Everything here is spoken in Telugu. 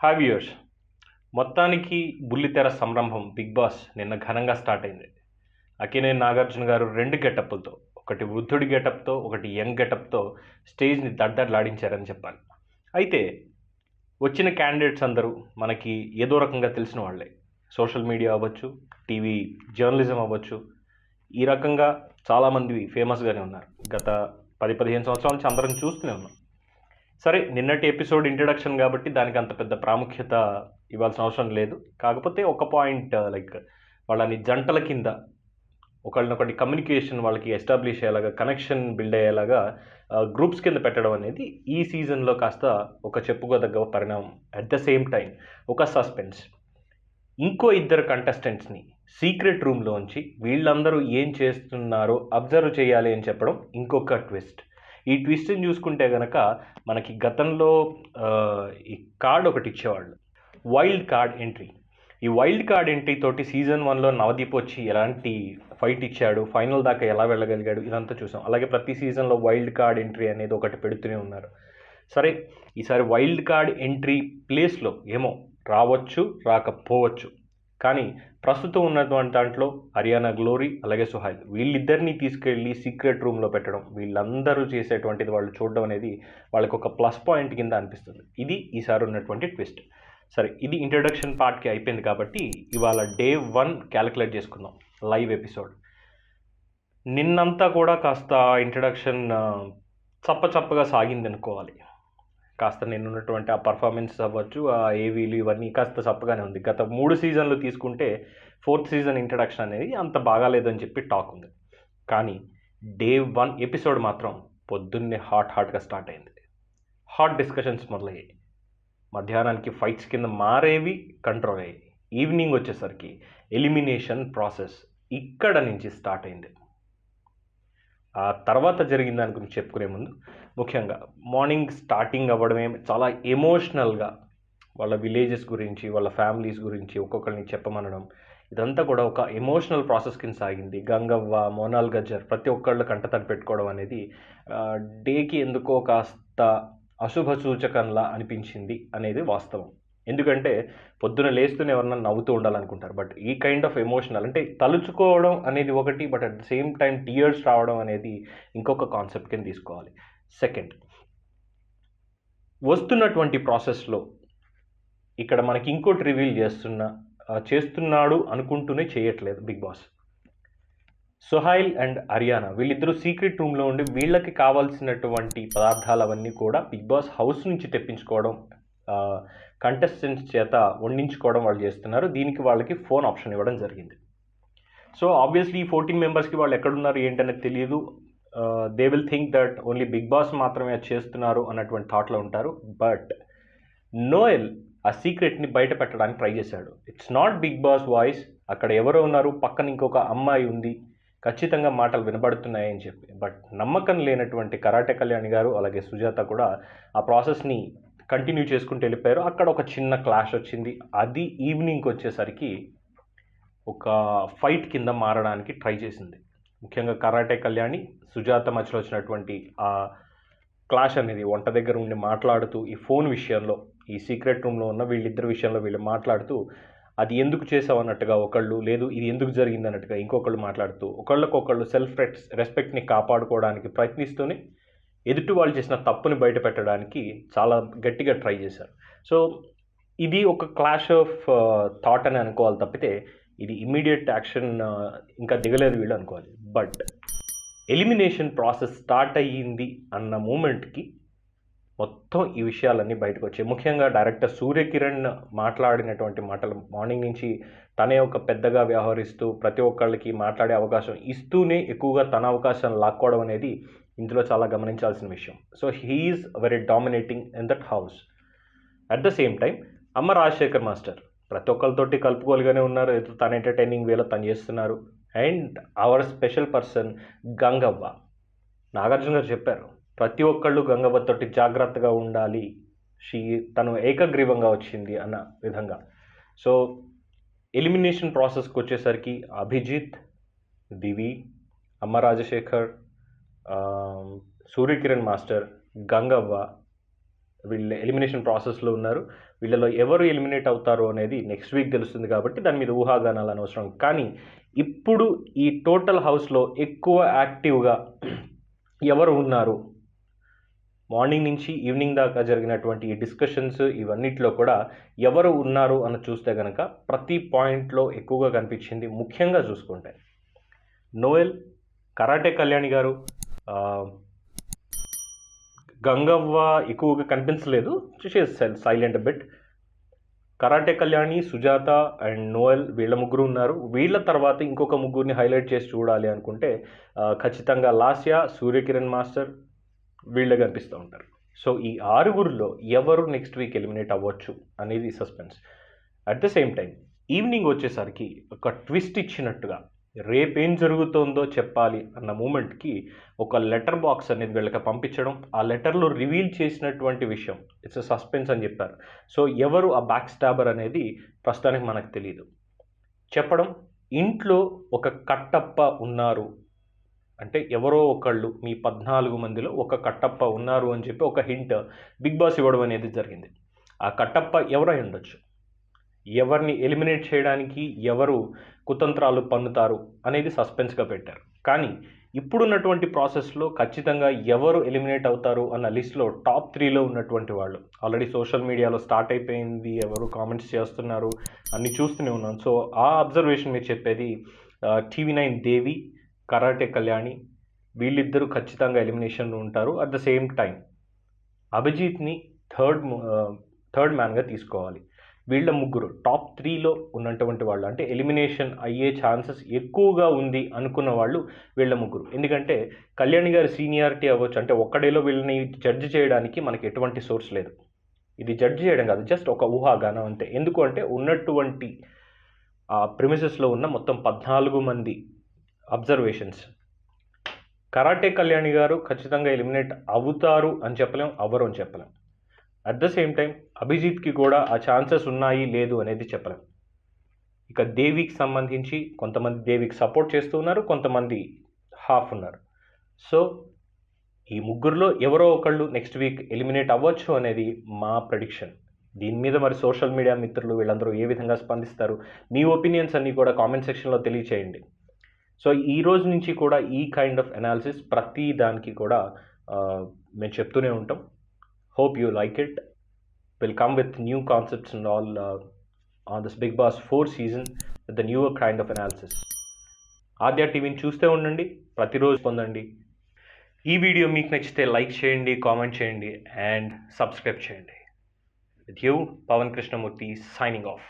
Hi viewers. మొత్తానికి బుల్లితెర సంరంభం బిగ్ బాస్ నిన్న ఘనంగా స్టార్ట్ అయింది. అక్కినేని నాగార్జున గారు 2 గెటప్పులతో, ఒకటి వృద్ధుడి గెటప్‌తో, ఒకటి యంగ్ గెటప్‌తో స్టేజ్‌ని దడ్డర్లాడించారని చెప్పాలి. అయితే వచ్చిన క్యాండిడేట్స్ అందరూ మనకి ఏదో రకంగా తెలిసిన వాళ్ళే. సోషల్ మీడియా అవ్వచ్చు, టీవీ జర్నలిజం అవ్వచ్చు, ఈ రకంగా చాలామంది ఫేమస్‌గానే ఉన్నారు. గత 10, 15 సంవత్సరాల నుంచి అందరం చూస్తూనే ఉన్నాం. సరే, నిన్నటి ఎపిసోడ్ ఇంట్రడక్షన్ కాబట్టి దానికి అంత పెద్ద ప్రాముఖ్యత ఇవ్వాల్సిన అవసరం లేదు. కాకపోతే ఒక పాయింట్ లైక్ వాళ్ళని జంటల కింద ఒకళ్ళనొకటి కమ్యూనికేషన్ వాళ్ళకి ఎస్టాబ్లిష్ అయ్యేలాగా, కనెక్షన్ బిల్డ్ అయ్యేలాగా గ్రూప్స్ కింద పెట్టడం అనేది ఈ సీజన్లో కాస్త ఒక చెప్పుకోదగ్గ పరిణామం. అట్ ద సేమ్ టైం ఒక సస్పెన్స్. ఇంకో ఇద్దరు కంటెస్టెంట్స్ని సీక్రెట్ రూమ్లోంచి వీళ్ళందరూ ఏం చేస్తున్నారో అబ్జర్వ్ చేయాలి అని చెప్పడం ఇంకొక ట్విస్ట్. ఈ ట్విస్ట్ని చూసుకుంటే కనుక మనకి గతంలో ఈ కార్డ్ ఒకటి ఇచ్చేవాళ్ళు, వైల్డ్ కార్డ్ ఎంట్రీ. ఈ వైల్డ్ కార్డ్ ఎంట్రీ తోటి సీజన్ 1లో నవదీప్ వచ్చి ఎలాంటి ఫైట్ ఇచ్చాడు, ఫైనల్ దాకా ఎలా వెళ్ళగలిగాడు, ఇదంతా చూసాం. అలాగే ప్రతి సీజన్లో వైల్డ్ కార్డ్ ఎంట్రీ అనేది ఒకటి పెడుతూనే ఉన్నారు. సరే, ఈసారి వైల్డ్ కార్డ్ ఎంట్రీ ప్లేస్లో ఏమో రావచ్చు, రాకపోవచ్చు. కానీ ప్రస్తుతం ఉన్నటువంటి దాంట్లో హరియానా గ్లోరీ అలాగే సుహైల్ వీళ్ళిద్దరినీ తీసుకెళ్ళి సీక్రెట్ రూమ్లో పెట్టడం, వీళ్ళందరూ చేసేటువంటిది వాళ్ళు చూడడం అనేది వాళ్ళకి ఒక ప్లస్ పాయింట్ కింద అనిపిస్తుంది. ఇది ఈసారి ఉన్నటువంటి ట్విస్ట్. సరే, ఇది ఇంట్రడక్షన్ పార్ట్కి అయిపోయింది కాబట్టి ఇవాళ డే 1 క్యాలిక్యులేట్ చేసుకుందాం. లైవ్ ఎపిసోడ్ నిన్నంతా కూడా కాస్త ఇంట్రడక్షన్ చప్పగా సాగింది అనుకోవాలి. కాస్త నిన్నున్నటువంటి ఆ పర్ఫార్మెన్స్ అవ్వచ్చు, ఆ ఏవీలు ఇవన్నీ కాస్త చప్పగానే ఉంది. గత 3 సీజన్లు తీసుకుంటే 4th సీజన్ ఇంట్రడక్షన్ అనేది అంత బాగాలేదని చెప్పి టాక్ ఉంది. కానీ డే 1 ఎపిసోడ్ మాత్రం పొద్దున్నే హాట్గా స్టార్ట్ అయింది. హాట్ డిస్కషన్స్ మొదలయ్యాయి. మధ్యాహ్నానికి ఫైట్స్ కింద మారేవి కంట్రోల్ అయ్యాయి. ఈవినింగ్ వచ్చేసరికి ఎలిమినేషన్ ప్రాసెస్ ఇక్కడ నుంచి స్టార్ట్ అయింది. ఆ తర్వాత జరిగిన దాని గురించి చెప్పుకునే ముందు ముఖ్యంగా మార్నింగ్ స్టార్టింగ్ అవ్వడమే చాలా ఎమోషనల్గా వాళ్ళ విలేజెస్ గురించి, వాళ్ళ ఫ్యామిలీస్ గురించి ఒక్కొక్కరిని చెప్పమనడం, ఇదంతా కూడా ఒక ఎమోషనల్ ప్రాసెస్ కింద సాగింది. గంగవ్వ, మోనాల్ గజ్జర్ ప్రతి ఒక్కళ్ళు కంటతడి పెట్టుకోవడం అనేది డేకి ఎందుకో కాస్త అశుభ సూచకంలా అనిపించింది అనేది వాస్తవం. ఎందుకంటే పొద్దున లేస్తూనే ఎవరన్నా నవ్వుతూ ఉండాలనుకుంటారు. బట్ ఈ కైండ్ ఆఫ్ ఎమోషనల్ అంటే తలుచుకోవడం అనేది ఒకటి, but at the same time tears రావడం అనేది ఇంకొక కాన్సెప్ట్ కింద తీసుకోవాలి. సెకండ్, వస్తున్నటువంటి ప్రాసెస్లో ఇక్కడ మనకి ఇంకోటి రివీల్ చేస్తున్నాడు అనుకుంటూనే చేయట్లేదు Bigg Boss. Suhail and Ariyana వీళ్ళిద్దరూ సీక్రెట్ రూమ్లో ఉండి వీళ్ళకి కావాల్సినటువంటి పదార్థాలు అవన్నీ కూడా బిగ్ బాస్ హౌస్ నుంచి తెప్పించుకోవడం, కంటెస్టెంట్స్ చేత వండించుకోవడం వాళ్ళు చేస్తున్నారు. దీనికి వాళ్ళకి ఫోన్ ఆప్షన్ ఇవ్వడం జరిగింది. సో ఆబ్వియస్లీ 14 మెంబర్స్కి వాళ్ళు ఎక్కడున్నారు ఏంటనేది తెలియదు. They will think that only Bigg Boss మాత్రమే చేస్తున్నారు అన్నటువంటి థాట్లో ఉంటారు. బట్ నోయల్ ఆ సీక్రెట్ని బయట పెట్టడానికి ట్రై చేశాడు. It's not Bigg Boss voice, అక్కడ ఎవరో ఉన్నారు, పక్కన ఇంకొక అమ్మాయి ఉంది, ఖచ్చితంగా మాటలు వినబడుతున్నాయని చెప్పి. బట్ నమ్మకం లేనటువంటి కరాటే కళ్యాణి గారు అలాగే సుజాత కూడా ఆ ప్రాసెస్ని కంటిన్యూ చేసుకుంటూ వెళ్ళిపోయారు. అక్కడ ఒక చిన్న క్లాష్ వచ్చింది. అది ఈవినింగ్కి వచ్చేసరికి ఒక ఫైట్ కింద మారడానికి ట్రై చేసింది. ముఖ్యంగా కరాటే కళ్యాణి, సుజాత మధ్యలో వచ్చినటువంటి ఆ క్లాష్ అనేది వంట దగ్గర ఉండి మాట్లాడుతూ ఈ ఫోన్ విషయంలో, ఈ సీక్రెట్ రూమ్లో ఉన్న వీళ్ళిద్దరు విషయంలో వీళ్ళు మాట్లాడుతూ అది ఎందుకు చేసావు అన్నట్టుగా ఒకళ్ళు, లేదు ఇది ఎందుకు జరిగింది అన్నట్టుగా ఇంకొకళ్ళు మాట్లాడుతూ ఒకళ్ళకొకళ్ళు సెల్ఫ్ రెస్పెక్ట్ని కాపాడుకోవడానికి ప్రయత్నిస్తూనే ఎదుటి వాళ్ళు చేసిన తప్పుని బయట పెట్టడానికి చాలా గట్టిగా ట్రై చేశారు. సో ఇది ఒక క్లాష్ ఆఫ్ థాట్ అని అనుకోవాలి తప్పితే ఇది ఇమ్మీడియట్ యాక్షన్ ఇంకా దిగలేదు వీళ్ళు అనుకోవాలి. బట్ ఎలిమినేషన్ ప్రాసెస్ స్టార్ట్ అయ్యింది అన్న మూమెంట్కి మొత్తం ఈ విషయాలన్నీ బయటకు వచ్చాయి. ముఖ్యంగా డైరెక్టర్ సూర్యకిరణ్ మాట్లాడినటువంటి మాటలు, మార్నింగ్ నుంచి తనే ఒక పెద్దగా వ్యవహరిస్తూ ప్రతి ఒక్కళ్ళకి మాట్లాడే అవకాశం ఇస్తూనే ఎక్కువగా తన అవకాశం లాక్కోవడం అనేది ఇందులో చాలా గమనించాల్సిన విషయం. So he's very dominating in that house. At the same time Amma Rajasekhar master ప్రతి ఒక్కరితోటి కలుపుకోలుగానే ఉన్నారు, తన ఎంటర్టైనింగ్ వేలో తను చేస్తున్నారు. And hour special person Gangavva, Nagarjuna గారు చెప్పారు ప్రతి ఒక్కళ్ళు గంగవ్వతోటి జాగ్రత్తగా ఉండాలి, తను ఏకగ్రీవంగా వచ్చింది అన్న విధంగా. సో ఎలిమినేషన్ ప్రాసెస్కి వచ్చేసరికి అభిజిత్, దివి, అమ్మ రాజశేఖర్, సూర్యకిరణ్ మాస్టర్, గంగవ్వ, వీళ్ళు ఎలిమినేషన్ ప్రాసెస్లో ఉన్నారు. వీళ్ళలో ఎవరు ఎలిమినేట్ అవుతారు అనేది నెక్స్ట్ వీక్ తెలుస్తుంది కాబట్టి దాని మీద ఊహాగానాలు అనవసరం. కానీ ఇప్పుడు ఈ టోటల్ హౌస్లో ఎక్కువ యాక్టివ్గా ఎవరు ఉన్నారు, మార్నింగ్ నుంచి ఈవినింగ్ దాకా జరిగినటువంటి ఈ డిస్కషన్స్ ఇవన్నిట్లో కూడా ఎవరు ఉన్నారు అని చూస్తే కనుక ప్రతి పాయింట్లో ఎక్కువగా కనిపించింది. ముఖ్యంగా చూసుకుంటే నోయల్, కరాటే కళ్యాణి గారు, గంగవ్వ ఎక్కువగా కనిపించలేదు, silent bit. Karate Kalyani, Sujatha and Noel వీళ్ళ ముగ్గురు ఉన్నారు. వీళ్ళ తర్వాత ఇంకొక ముగ్గురిని హైలైట్ చేసి చూడాలి అనుకుంటే ఖచ్చితంగా లాస్యా, సూర్యకిరణ్ మాస్టర్ వీళ్ళే కనిపిస్తూ ఉంటారు. సో ఈ ఆరుగురిలో ఎవరు నెక్స్ట్ వీక్ ఎలిమినేట్ అవ్వచ్చు అనేది suspense. At the same time evening వచ్చేసరికి ఒక ట్విస్ట్ ఇచ్చినట్టుగా రేపేం జరుగుతుందో చెప్పాలి అన్న మూమెంట్కి ఒక లెటర్ బాక్స్ అనేది వీళ్ళకి పంపించడం, ఆ లెటర్లో రివీల్ చేసినటువంటి విషయం ఇట్స్ సస్పెన్స్ అని చెప్పారు. సో ఎవరు ఆ బ్యాక్ స్టాబర్ అనేది ప్రస్తుతానికి మనకు తెలియదు. చెప్పడం ఇంట్లో ఒక కట్టప్ప ఉన్నారు అంటే ఎవరో ఒకళ్ళు మీ 14 మందిలో ఒక కట్టప్ప ఉన్నారు అని చెప్పి ఒక హింట్ బిగ్ బాస్ ఇవ్వడం అనేది జరిగింది. ఆ కట్టప్ప ఎవరై ఉండొచ్చు, ఎవరిని ఎలిమినేట్ చేయడానికి ఎవరు కుతంత్రాలు పన్నుతారు అనేది సస్పెన్స్గా పెట్టారు. కానీ ఇప్పుడున్నటువంటి ప్రాసెస్లో ఖచ్చితంగా ఎవరు ఎలిమినేట్ అవుతారు అన్న లిస్ట్లో టాప్ 3లో ఉన్నటువంటి వాళ్ళు ఆల్రెడీ సోషల్ మీడియాలో స్టార్ట్ అయిపోయింది, ఎవరు కామెంట్స్ చేస్తున్నారు అన్ని చూస్తూనే ఉన్నాను. సో ఆ అబ్జర్వేషన్ మీరు చెప్పేది TV9 దేవి, కరాటే కళ్యాణి వీళ్ళిద్దరూ ఖచ్చితంగా ఎలిమినేషన్లో ఉంటారు. అట్ ద సేమ్ టైం అభిజిత్ని థర్డ్ మ్యాన్గా తీసుకోవాలి. వీళ్ళ ముగ్గురు టాప్ 3లో ఉన్నటువంటి వాళ్ళు, అంటే ఎలిమినేషన్ అయ్యే ఛాన్సెస్ ఎక్కువగా ఉంది అనుకున్న వాళ్ళు వీళ్ళ ముగ్గురు. ఎందుకంటే కళ్యాణి గారి సీనియారిటీ అవ్వచ్చు, అంటే ఒక్కడేలో వీళ్ళని జడ్జి చేయడానికి మనకి ఎటువంటి సోర్స్ లేదు. ఇది జడ్జి చేయడం కాదు, జస్ట్ ఒక ఊహాగానం అంతే. ఎందుకు అంటే ఉన్నటువంటి ఆ ప్రిమిసెస్లో ఉన్న మొత్తం 14 మంది అబ్జర్వేషన్స్. కరాటే కళ్యాణి గారు ఖచ్చితంగా ఎలిమినేట్ అవుతారు అని చెప్పలేం, అవ్వరు అని చెప్పలేం. అట్ ద సేమ్ టైం అభిజిత్కి కూడా ఆ ఛాన్సెస్ ఉన్నాయి లేదు అనేది చెప్పలేం. ఇక దేవికి సంబంధించి కొంతమంది దేవికి సపోర్ట్ చేస్తూ ఉన్నారు, కొంతమంది హాఫ్ ఉన్నారు. సో ఈ ముగ్గురులో ఎవరో ఒకళ్ళు నెక్స్ట్ వీక్ ఎలిమినేట్ అవ్వచ్చు అనేది మా ప్రెడిక్షన్. దీని మీద మరి సోషల్ మీడియా మిత్రులు వీళ్ళందరూ ఏ విధంగా స్పందిస్తారు, మీ ఒపీనియన్స్ అన్నీ కూడా కామెంట్ సెక్షన్లో తెలియచేయండి. సో ఈ రోజు నుంచి కూడా ఈ కైండ్ ఆఫ్ అనాలిసిస్ ప్రతి దానికి కూడా మేము చెప్తూనే ఉంటాం. Hope you like it. We'll come with new concepts and all on this Big Boss 4 season with the newer kind of analysis. ఆద్య టీవీని చూస్తూ ఉండండి, ప్రతిరోజు పొందండి. ఈ వీడియో మీకు నచ్చితే లైక్ చేయండి, కామెంట్ చేయండి అండ్ సబ్స్క్రైబ్ చేయండి. With you, Pavan Krishnamurthy signing off.